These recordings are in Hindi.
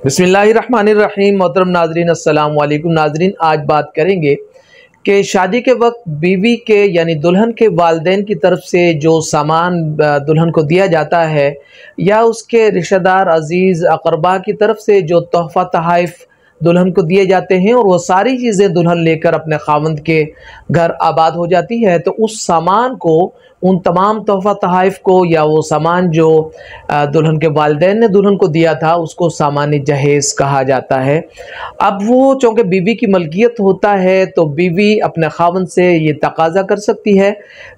बिस्मिल्लाहिर्रहमानिर्रहीम। मोहतरम नाजरीन, अस्सलाम वालेकुम। नाजरीन, आज बात करेंगे कि शादी के वक्त बीवी के यानी दुल्हन के वालिदैन की तरफ से जो सामान दुल्हन को दिया जाता है या उसके रिश्तेदार अजीज़ अकरबा की तरफ से जो तोहफ़ा तहाइफ दुल्हन को दिए जाते हैं और वो सारी चीज़ें दुल्हन लेकर अपने खावंद के घर आबाद हो जाती है, तो उस सामान को, उन तमाम तोहफ़ा तहाइफ को या वो सामान जो दुल्हन के वालिदैन ने दुल्हन को दिया था उसको सामान जहेज़ कहा जाता है। अब वो चूँकि बीवी की मलकियत होता है तो बीवी अपने खावंद से ये तकाज़ा कर सकती है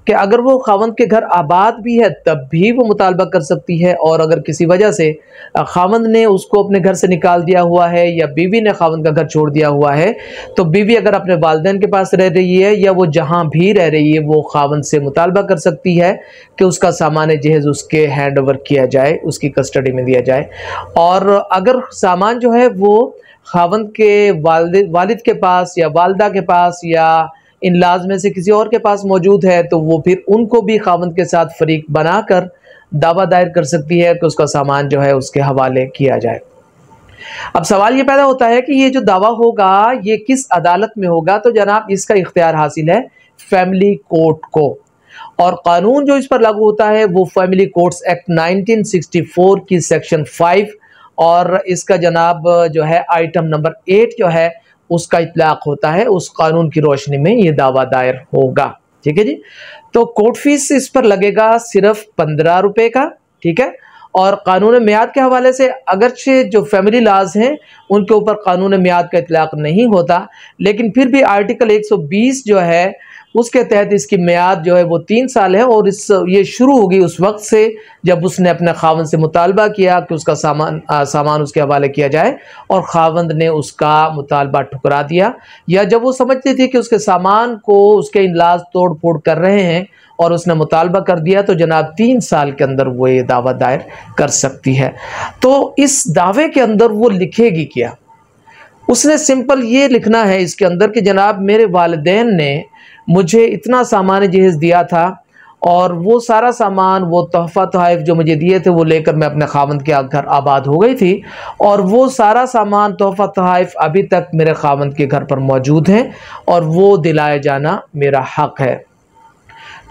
कि अगर वो खावंद के घर आबाद भी है तब भी वो मुतालबा कर सकती है, और अगर किसी वजह से खावंद ने उसको अपने घर से निकाल दिया हुआ है या बीवी ने खावंद का घर छोड़ दिया हुआ है तो बीवी अगर अपने वालिदैन के पास रह रही है या वो जहाँ भी रह रही है वो खावंद से मुतालबा कर सकती है कि उसका सामान जहेज़ उसके हैंड ओवर किया जाए, उसकी कस्टडी में दिया जाए। और अगर सामान जो है वो खावंद के वालिद के पास या वालदा के पास या इन लाज में से किसी और के पास मौजूद है तो वो फिर उनको भी खावंद के साथ फरीक बनाकर दावा दायर कर सकती है कि उसका सामान जो है उसके हवाले किया जाए। अब सवाल ये पैदा होता है कि ये जो दावा होगा ये किस अदालत में होगा, तो जनाब इसका इख्तियार हासिल है फैमिली कोर्ट को, और कानून जो इस पर लागू होता है वो फैमिली कोर्ट्स एक्ट 1964 की सेक्शन 5 और इसका जनाब जो है आइटम नंबर 8 जो है उसका इतलाक होता है। उस कानून की रोशनी में ये दावा दायर होगा। ठीक है जी। तो कोर्ट फीस इस पर लगेगा सिर्फ 15 रुपए का। ठीक है। और कानून मियाद के हवाले से अगरचे जो फैमिली लाज हैं उनके ऊपर कानून मियाद का इतलाक नहीं होता, लेकिन फिर भी आर्टिकल 120 जो है उसके तहत इसकी मियाद जो है वो 3 साल है, और ये शुरू होगी उस वक्त से जब उसने अपने खावंद से मुतालबा किया कि उसका सामान उसके हवाले किया जाए और खावंद ने उसका मुतालबा ठुकरा दिया, या जब वो समझती थी कि उसके सामान को उसके इनलाज तोड़ फोड़ कर रहे हैं और उसने मुतालबा कर दिया तो जनाब 3 साल के अंदर वो ये दावा दायर कर सकती है। तो इस दावे के अंदर वो लिखेगी क्या? उसने सिंपल ये लिखना है इसके अंदर कि जनाब मेरे वालिदैन ने मुझे इतना सामान जहेज़ दिया था और वो सारा सामान, वो तोहफ़ा तोहाइफ जो मुझे दिए थे वो लेकर मैं अपने खावंद के घर आबाद हो गई थी, और वो सारा सामान तोहफ़ा तोहाइफ अभी तक मेरे खावंद के घर पर मौजूद हैं और वो दिलाए जाना मेरा हक़ है।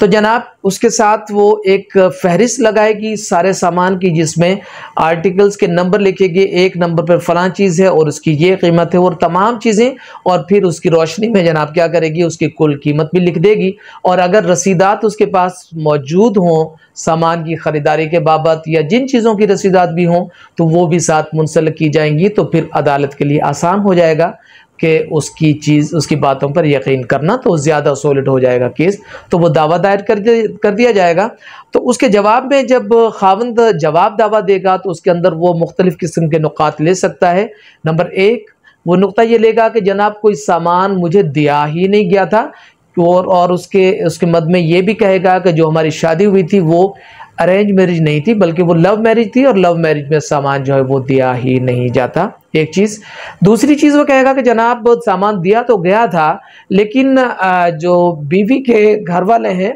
तो जनाब उसके साथ वो एक फहरिस्त लगाएगी सारे सामान की, जिसमें आर्टिकल्स के नंबर लिखेगी, एक नंबर पर फ़लाँ चीज़ है और उसकी ये कीमत है और तमाम चीज़ें, और फिर उसकी रोशनी में जनाब क्या करेगी उसकी कुल कीमत भी लिख देगी। और अगर रसीदात उसके पास मौजूद हों सामान की ख़रीदारी के बाबत या जिन चीज़ों की रसीदात भी हों तो वो भी साथ मुंसलिक की जाएंगी, तो फिर अदालत के लिए आसान हो जाएगा कि उसकी बातों पर यकीन करना, तो ज़्यादा सॉलिड हो जाएगा केस, तो वो दावा दायर कर दिया जाएगा। तो उसके जवाब में जब खावंद जवाब दावा देगा तो उसके अंदर वो मुख्तलिफ़ किस्म के नुकात ले सकता है। नंबर 1 वो नुक्ता ये लेगा कि जनाब कोई सामान मुझे दिया ही नहीं गया था, और उसके मद में ये भी कहेगा कि जो हमारी शादी हुई थी वो अरेंज मैरिज नहीं थी बल्कि वो लव मैरिज थी, और लव मैरिज में सामान जो है वो दिया ही नहीं जाता। एक चीज़। दूसरी चीज़ वो कहेगा कि जनाब सामान दिया तो गया था लेकिन जो बीवी के घर वाले हैं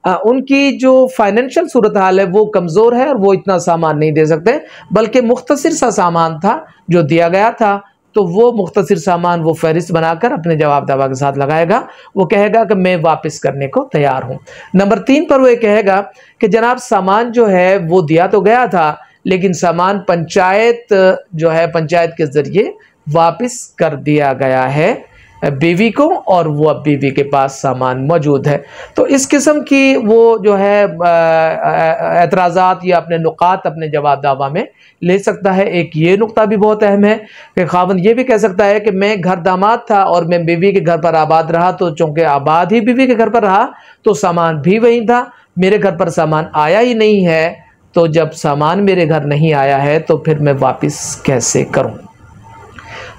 उनकी जो फाइनेंशियल सूरत हाल है वो कमज़ोर है और वो इतना सामान नहीं दे सकते, बल्कि मुख्तसर सा सामान था जो दिया गया था, तो वो मुख्तसर सामान वो फहरिस्त बनाकर अपने जवाब दावा के साथ लगाएगा। वो कहेगा कि मैं वापस करने को तैयार हूँ। नंबर 3 पर वो ये कहेगा कि जनाब सामान जो है वो दिया तो गया था लेकिन सामान पंचायत जो है पंचायत के ज़रिए वापस कर दिया गया है बीवी को, और वो अब बीवी के पास सामान मौजूद है। तो इस किस्म की वो जो है एतराज़ात या अपने नुकात अपने जवाब दावा में ले सकता है। एक ये नुक्ता भी बहुत अहम है कि खावंद ये भी कह सकता है कि मैं घर दामाद था और मैं बीवी के घर पर आबाद रहा, तो चूँकि आबाद ही बीवी के घर पर रहा तो सामान भी वहीं था, मेरे घर पर सामान आया ही नहीं है, तो जब सामान मेरे घर नहीं आया है तो फिर मैं वापस कैसे करूं?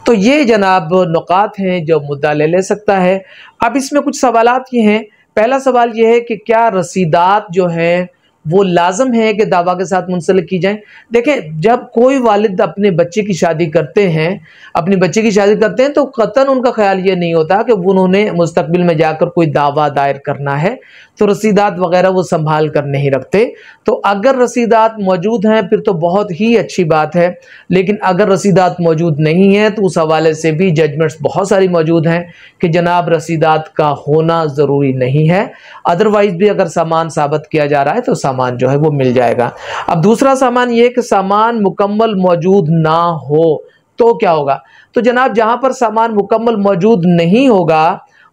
तो ये जनाब नुकात हैं जो मुद्दा ले सकता है। अब इसमें कुछ सवालात ये हैं। पहला सवाल ये है कि क्या रसीदात जो हैं वो लाजम है कि दावा के साथ मुंसलिक की जाए। देखें, जब कोई वालिद अपने बच्चे की शादी करते हैं तो कतन उनका ख्याल ये नहीं होता कि उन्होंने मुस्तकबिल में जाकर कोई दावा दायर करना है। तो रसीदात वगैरह वो संभाल कर नहीं रखते। तो अगर रसीदात मौजूद हैं फिर तो बहुत ही अच्छी बात है, लेकिन अगर रसीदात मौजूद नहीं है तो उस हवाले से भी जजमेंट्स बहुत सारी मौजूद हैं कि जनाब रसीदात का होना ज़रूरी नहीं है, अदरवाइज भी अगर सामान साबित किया जा रहा है तो सामान जो है वो मिल जाएगा। अब दूसरा सामान ये कि सामान मुकम्मल मौजूद ना हो तो क्या होगा? तो जनाब जहां पर सामान मुकम्मल मौजूद नहीं होगा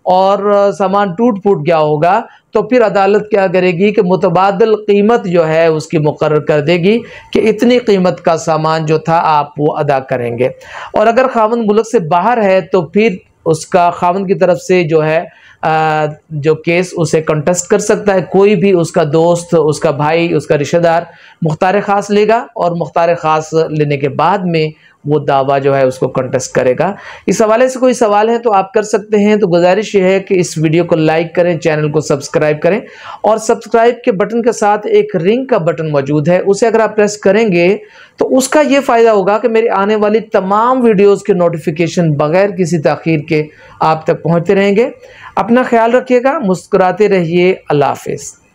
और सामान टूट फूट गया होगा तो फिर अदालत क्या करेगी कि मुतबादल कीमत जो है उसकी मुकर्रर कर देगी कि इतनी कीमत का सामान जो था आप वो अदा करेंगे। और अगर खावंद मुल्क से बाहर है तो फिर उसका खावंद की तरफ से जो है जो केस उसे कंटेस्ट कर सकता है, कोई भी उसका दोस्त, उसका भाई, उसका रिश्तेदार मुख्तार ख़ास लेगा और मुख्तार ख़ास लेने के बाद में वो दावा जो है उसको कंटेस्ट करेगा। इस हवाले से कोई सवाल है तो आप कर सकते हैं। तो गुजारिश ये है कि इस वीडियो को लाइक करें, चैनल को सब्सक्राइब करें और सब्सक्राइब के बटन के साथ एक रिंग का बटन मौजूद है, उसे अगर आप प्रेस करेंगे तो उसका ये फ़ायदा होगा कि मेरी आने वाली तमाम वीडियोज़ के नोटिफिकेशन बग़ैर किसी ताख़ीर के आप तक पहुँचते रहेंगे। अपना ख्याल रखिएगा, मुस्कुराते रहिए। अल्लाह हाफ़िज़।